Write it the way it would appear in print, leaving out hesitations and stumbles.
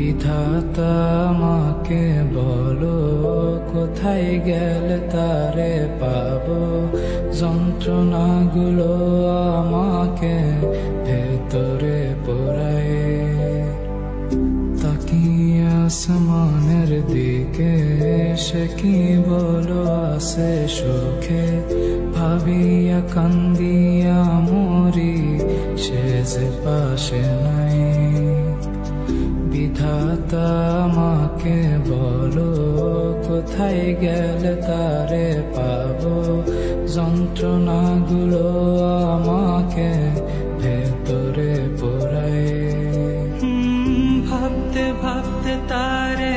বিধাতা আমাকে বলো কোথায় গেলে তারে পাবো, যন্ত্রণাগুলো আমাকে ভেতরে পোড়ায়। তাকিয়ে আসমানের দিকে সে কি বলো আছে সুখে, ভাবিয়া কান্দিয়া মরি সে যে পাশে নাই। বিধাতা আমাকে বলো কোথায় গেলে তারে পাবো, যন্ত্রণাগুলো আমাকে ভেতরে পোড়ায়। ভাবতে ভাবতে তারে